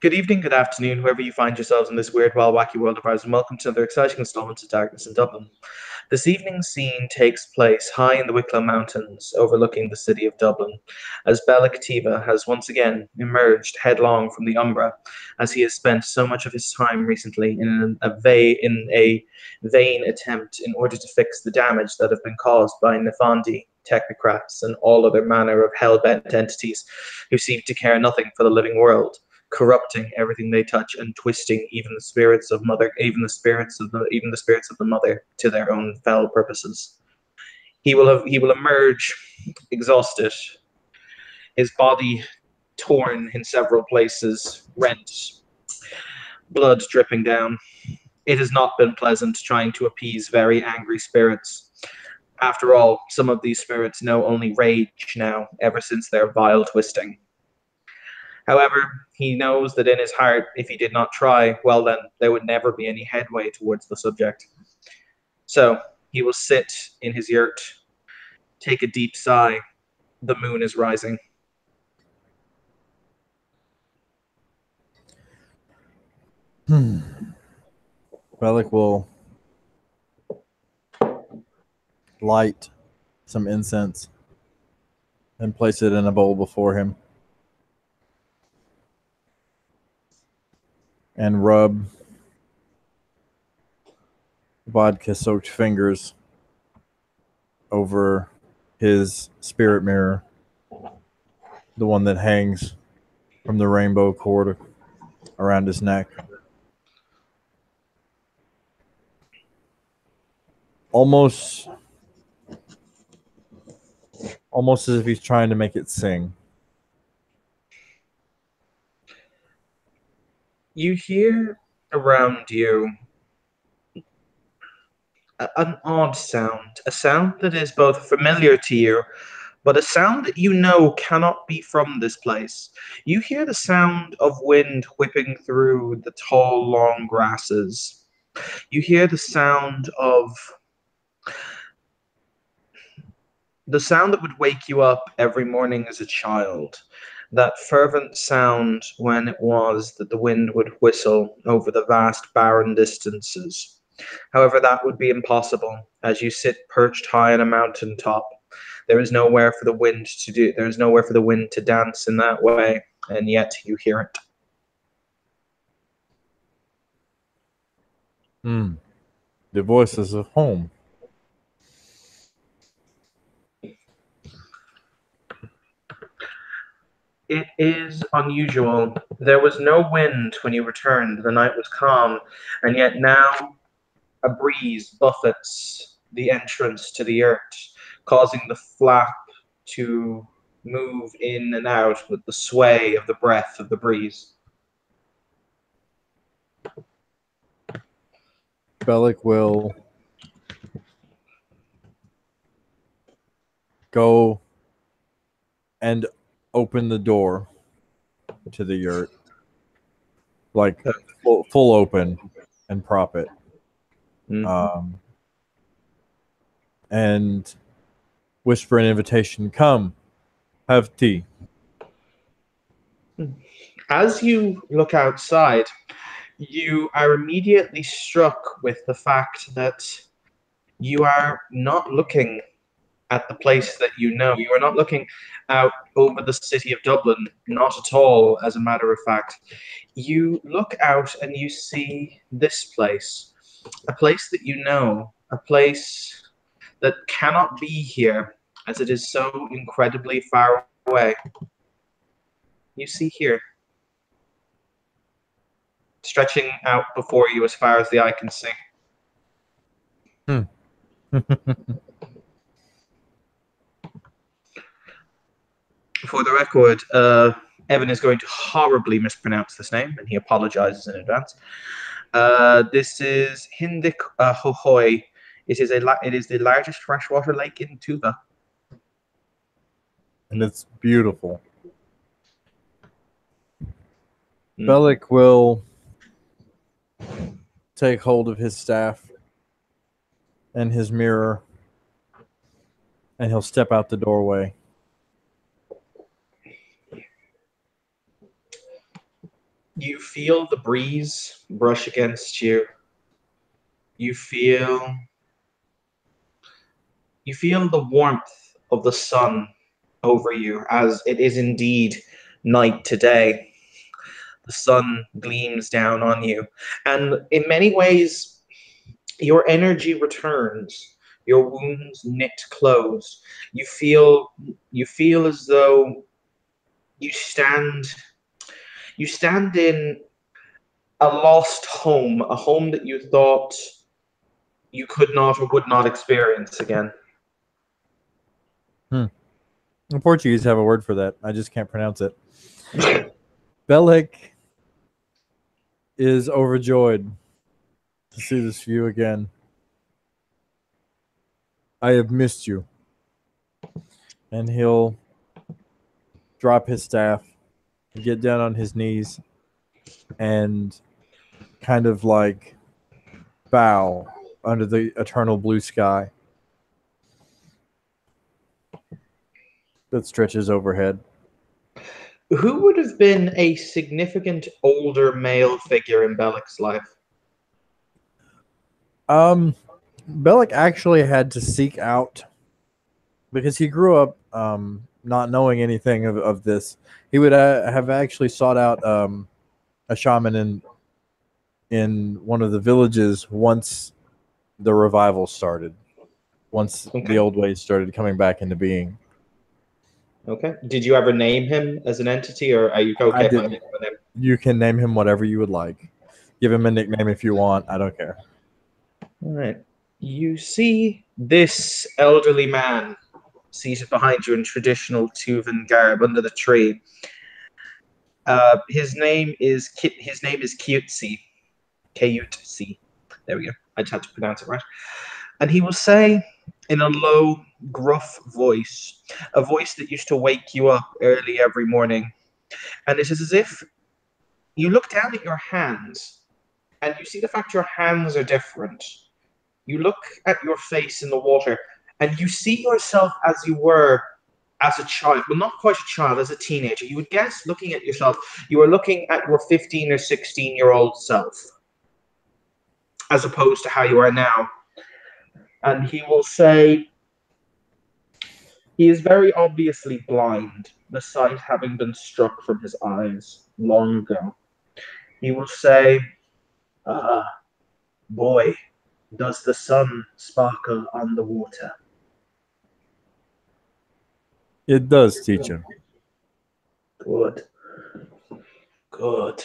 Good evening, good afternoon, whoever you find yourselves in this weird, wild, wacky world of ours, and welcome to another exciting installment of Darkness in Dublin. This evening's scene takes place high in the Wicklow Mountains, overlooking the city of Dublin, as Bella Kativa has once again emerged headlong from the Umbra, as he has spent so much of his time recently in a vain attempt in order to fix the damage that have been caused by Nefandi, technocrats, and all other manner of hell-bent entities who seem to care nothing for the living world, corrupting everything they touch and twisting even the spirits of the mother to their own foul purposes. He will emerge exhausted, his body torn in several places, rent, blood dripping down. It has not been pleasant trying to appease very angry spirits. After all, some of these spirits know only rage now, ever since their vile twisting. However, he knows that in his heart, if he did not try, well, then there would never be any headway towards the subject. So he will sit in his yurt, take a deep sigh. The moon is rising. Bellic will light some incense and place it in a bowl before him and rub vodka-soaked fingers over his spirit mirror, the one that hangs from the rainbow cord around his neck. Almost as if he's trying to make it sing. You hear around you an odd sound, a sound that is both familiar to you, but a sound that you know cannot be from this place. You hear the sound of wind whipping through the tall, long grasses. You hear the sound that would wake you up every morning as a child. That fervent sound when it was that the wind would whistle over the vast barren distances. However, that would be impossible, as you sit perched high on a mountain top. There is nowhere for the wind to dance in that way, and yet you hear it. The voices of home. It is unusual. There was no wind when you returned. The night was calm, and yet now a breeze buffets the entrance to the earth, causing the flap to move in and out with the sway of the breath of the breeze. Bellic will go and open the door to the yurt, like full open, and prop it. And whisper an invitation, come, have tea. As you look outside, you are immediately struck with the fact that you are not looking at the place that you know. You are not looking out over the city of Dublin, not at all, as a matter of fact. You look out and you see this place, a place that you know, a place that cannot be here, as it is so incredibly far away. You see here, stretching out before you as far as the eye can see. For the record, Evan is going to horribly mispronounce this name, and he apologizes in advance. This is Hindik Hohoi. It is the largest freshwater lake in Tuva. And it's beautiful. Bellic will take hold of his staff and his mirror, and he'll step out the doorway. You feel the breeze brush against you. You feel the warmth of the sun over you, as it is indeed night today. The sun gleams down on you, and in many ways your energy returns. Your wounds knit close. You feel as though you stand in a lost home, a home that you thought you could not or would not experience again. The Portuguese have a word for that. I just can't pronounce it. Bellic is overjoyed to see this view again. I have missed you. And he'll drop his staff, get down on his knees, and kind of like bow under the eternal blue sky that stretches overhead. Who would have been a significant older male figure in Bellic's life? Bellic actually had to seek out, because he grew up not knowing anything of this. He would have actually sought out a shaman in one of the villages once the revival started, once the old ways started coming back into being. Okay. Did you ever name him as an entity, or are you okay? I didn't. You can name him whatever you would like. Give him a nickname if you want. I don't care. All right. You see this elderly man seated behind you in traditional Tuvan garb under the tree. His name is Kyutsi. Kyutsi. There we go. I just had to pronounce it right. And he will say in a low, gruff voice, a voice that used to wake you up early every morning. And it is as if you look down at your hands and you see the fact your hands are different. You look at your face in the water and you see yourself as you were as a child. Well, not quite a child, as a teenager. You would guess, looking at yourself, you are looking at your 15 or 16-year-old self, as opposed to how you are now. And he will say, he is very obviously blind, the sight having been struck from his eyes long ago. He will say, "Ah, boy, does the sun sparkle on the water." It does, teacher. Good. Good.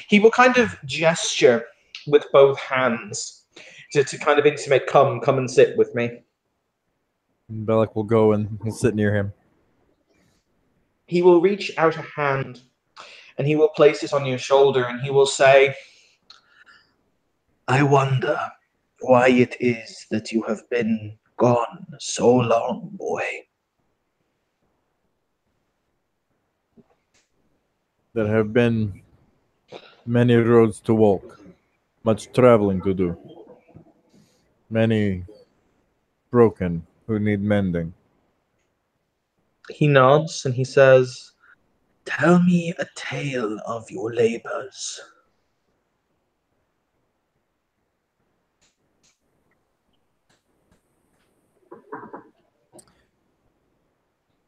He will kind of gesture with both hands to kind of intimate, come and sit with me. Bellic will go and he'll sit near him. He will reach out a hand and he will place it on your shoulder and he will say, "I wonder why it is that you have been gone so long, boy." There have been many roads to walk, much traveling to do, many broken who need mending. He nods and he says, "Tell me a tale of your labors."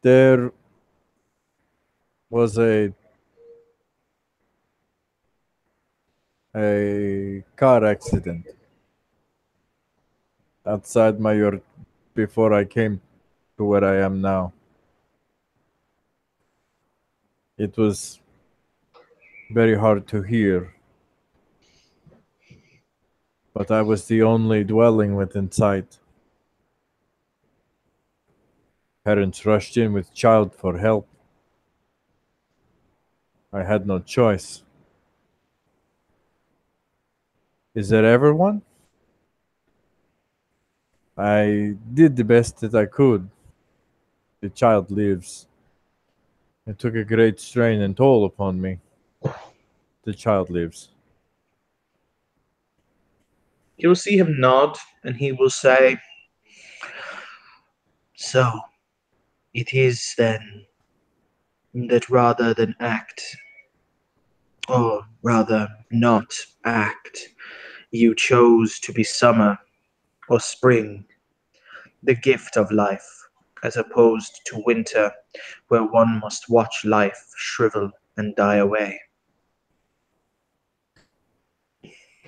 There was a car accident outside my yurt before I came to where I am now. It was very hard to hear, but I was the only dwelling within sight. Parents rushed in with child for help. I had no choice. Is there ever one? I did the best that I could. The child lives. It took a great strain and toll upon me. The child lives. You will see him nod and he will say, "So, it is then that rather than act or rather, not act. You chose to be summer or spring, the gift of life, as opposed to winter, where one must watch life shrivel and die away.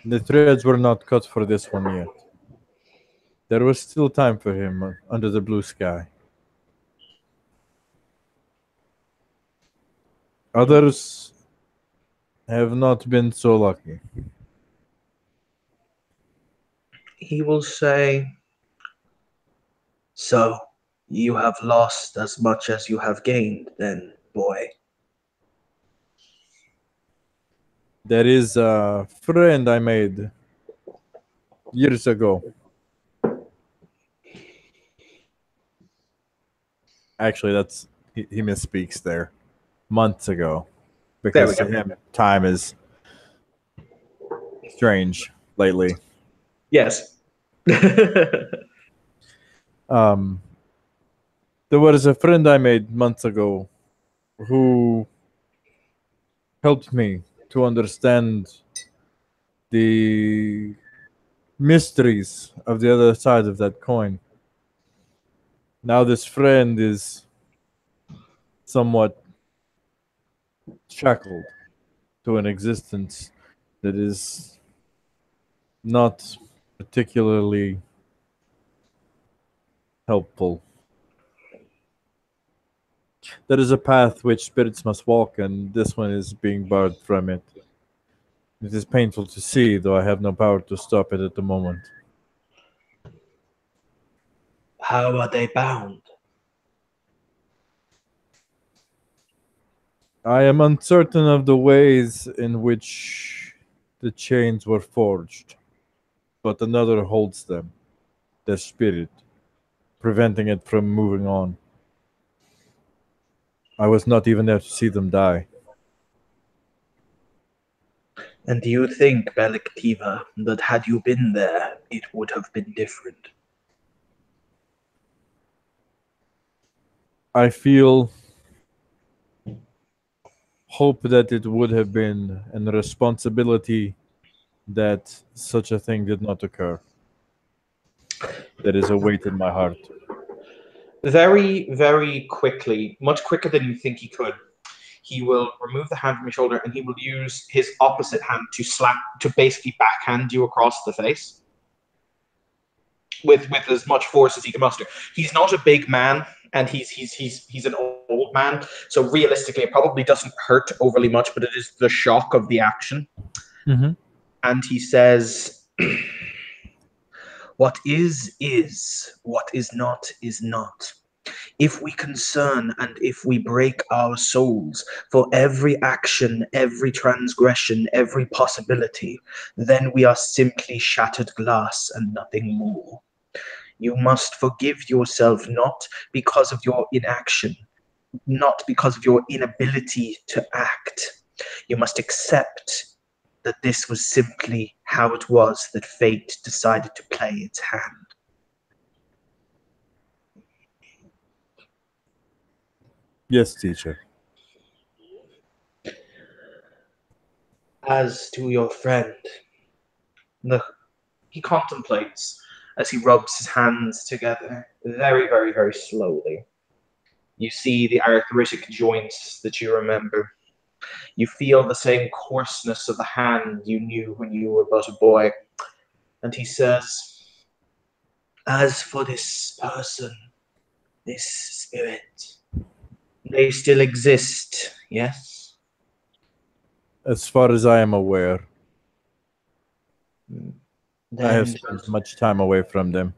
The threads were not cut for this one yet. There was still time for him under the blue sky. Others have not been so lucky. He will say, "So, you have lost as much as you have gained, then, boy." There is a friend I made years ago. Actually, he misspeaks there. Months ago, There we because to go. him time is strange lately. Yes. Um, there was a friend I made months ago who helped me to understand the mysteries of the other side of that coin. Now, this friend is somewhat shackled to an existence that is not particularly helpful. There is a path which spirits must walk, and this one is being barred from it. It is painful to see, though I have no power to stop it at the moment. How are they bound? I am uncertain of the ways in which the chains were forged, but another holds them, their spirit, preventing it from moving on. I was not even there to see them die. And do you think, Beliktiva, that had you been there, it would have been different? I feel hope that it would have been, and a responsibility that such a thing did not occur. There is a weight in my heart. Very, very quickly, much quicker than you think he could, he will remove the hand from your shoulder and he will use his opposite hand to basically backhand you across the face with as much force as he can muster. He's not a big man, and he's an old man, so realistically, it probably doesn't hurt overly much, but it is the shock of the action. Mm-hmm. And he says, "What is, what is not, is not. If we concern and if we break our souls for every action, every transgression, every possibility, then we are simply shattered glass and nothing more. You must forgive yourself not because of your inaction, not because of your inability to act. You must accept that this was simply how it was that fate decided to play its hand." Yes, teacher. As to your friend, the he contemplates as he rubs his hands together very, very, very slowly. You see the arthritic joints that you remember. You feel the same coarseness of the hand you knew when you were but a boy. And he says, "As for this person, this spirit, they still exist, yes?" As far as I am aware, I have Then spent much time away from them.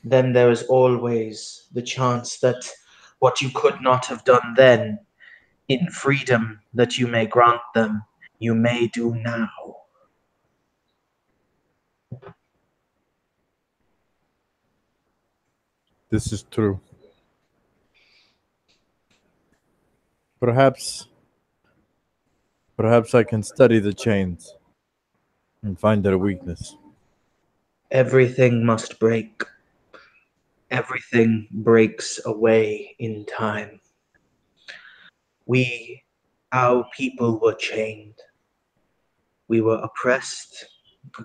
then there is always the chance that what you could not have done then, in freedom that you may grant them, you may do now. This is true. Perhaps, perhaps I can study the chains and find their weakness. Everything must break. Everything breaks away in time. We, our people, were chained. We were oppressed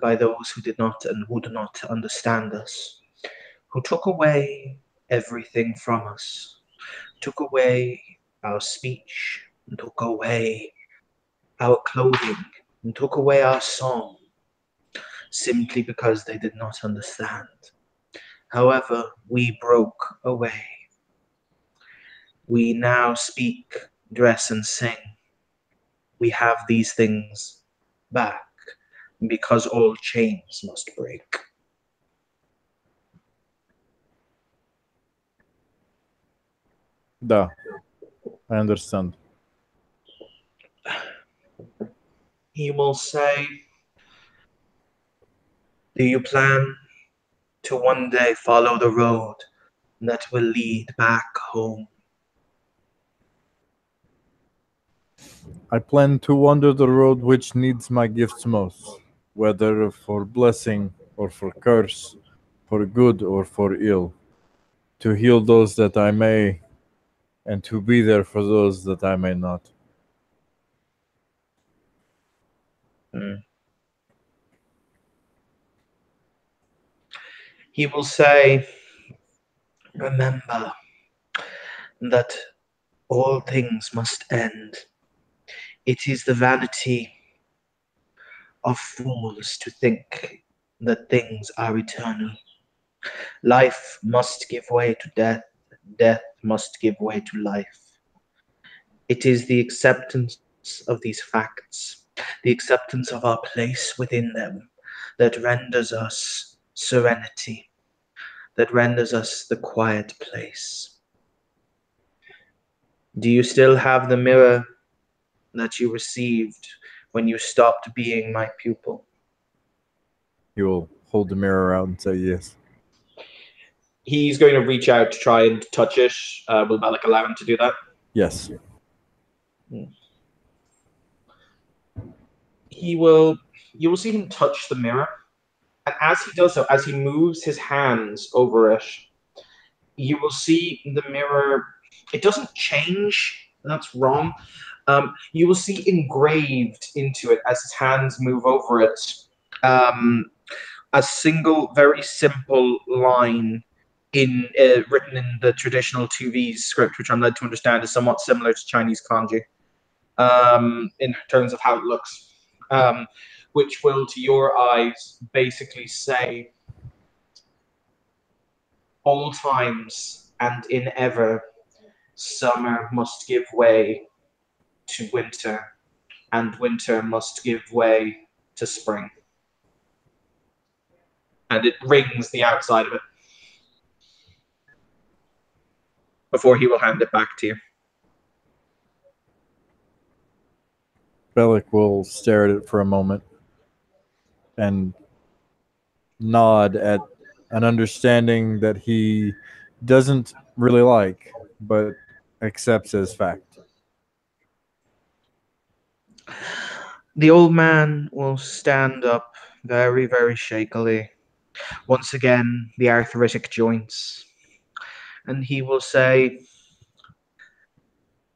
by those who did not and would not understand us, who took away everything from us, took away our speech, and took away our clothing, and took away our song, simply because they did not understand. However, we broke away. We now speak, dress, and sing. We have these things back because all chains must break. Da, I understand. He will say, do you plan to one day follow the road that will lead back home? I plan to wander the road which needs my gifts most, whether for blessing or for curse, for good or for ill, to heal those that I may, and to be there for those that I may not. Hmm. He will say, remember that all things must end. It is the vanity of fools to think that things are eternal. Life must give way to death, death must give way to life. It is the acceptance of these facts, the acceptance of our place within them, that renders us serenity, that renders us the quiet place. Do you still have the mirror that you received when you stopped being my pupil? He will hold the mirror out and say yes. He's going to reach out to try and touch it. Will Bellic allow him to do that? Yes. You will see him touch the mirror. And as he does so, as he moves his hands over it, you will see the mirror. It doesn't change. That's wrong. You will see engraved into it as his hands move over it a single, very simple line written in the traditional Tuvi script, which I'm led to understand is somewhat similar to Chinese kanji in terms of how it looks, which will, to your eyes, basically say, all times and in ever, summer must give way to winter, and winter must give way to spring. And it rings the outside of it before he will hand it back to you. Bellic will stare at it for a moment and nod at an understanding that he doesn't really like, but accepts as fact. The old man will stand up very, very shakily. Once again, the arthritic joints. And he will say,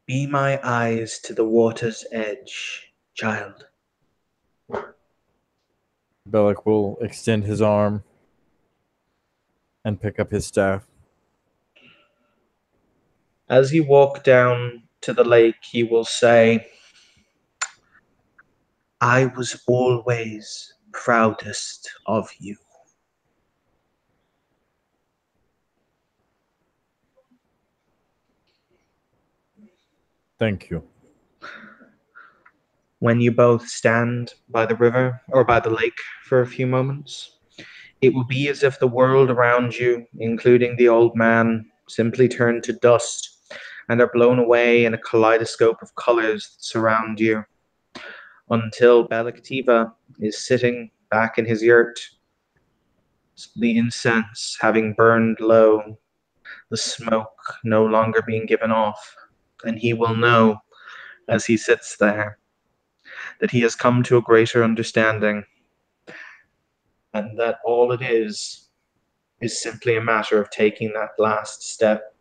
be my eyes to the water's edge, child. Bellic will extend his arm and pick up his staff. As you walk down to the lake, he will say, I was always proudest of you. Thank you. When you both stand by the river or by the lake for a few moments, it will be as if the world around you, including the old man, simply turn to dust and are blown away in a kaleidoscope of colors that surround you, until Bellic Tiva is sitting back in his yurt, the incense having burned low, the smoke no longer being given off, and he will know, as he sits there, that he has come to a greater understanding, and that all it is simply a matter of taking that last step.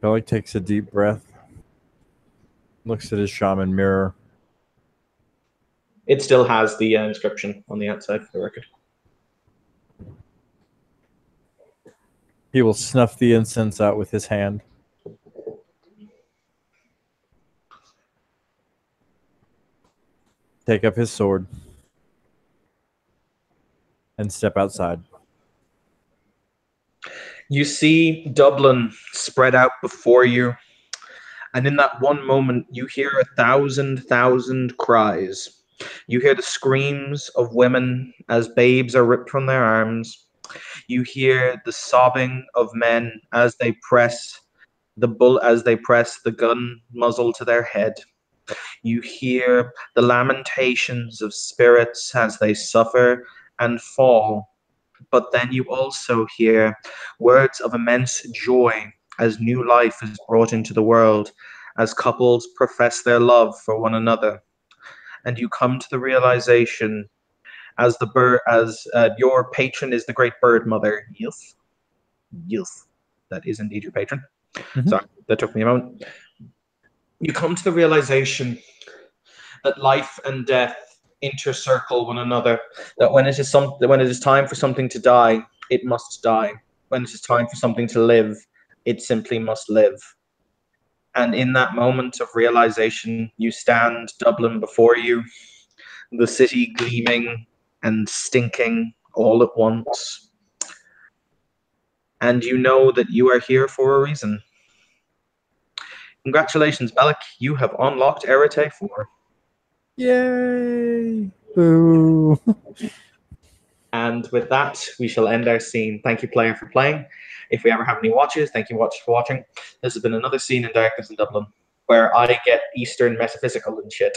Bellic takes a deep breath, looks at his shaman mirror. It still has the inscription on the outside for the record. He will snuff the incense out with his hand. Take up his sword and step outside. You see Dublin spread out before you, and in that one moment, you hear 1,000 cries. You hear the screams of women as babes are ripped from their arms. You hear the sobbing of men as they press the gun muzzle to their head. You hear the lamentations of spirits as they suffer and fall. But then you also hear words of immense joy as new life is brought into the world, as couples profess their love for one another. And you come to the realization, as your patron is the great bird mother, Yilf. That is indeed your patron. Mhm. Sorry, that took me a moment. You come to the realization that life and death intercircle one another. That when it is time for something to die, it must die. When it is time for something to live, it simply must live. And in that moment of realization, you stand Dublin before you, the city gleaming and stinking all at once. And you know that you are here for a reason. Congratulations, Bellic. You have unlocked Erite 4. Yay! Boo! And with that, we shall end our scene. Thank you, player, for playing. If we ever have any watches, thank you, watchers, for watching. This has been another scene in Darkness in Dublin, where I get Eastern metaphysical and shit.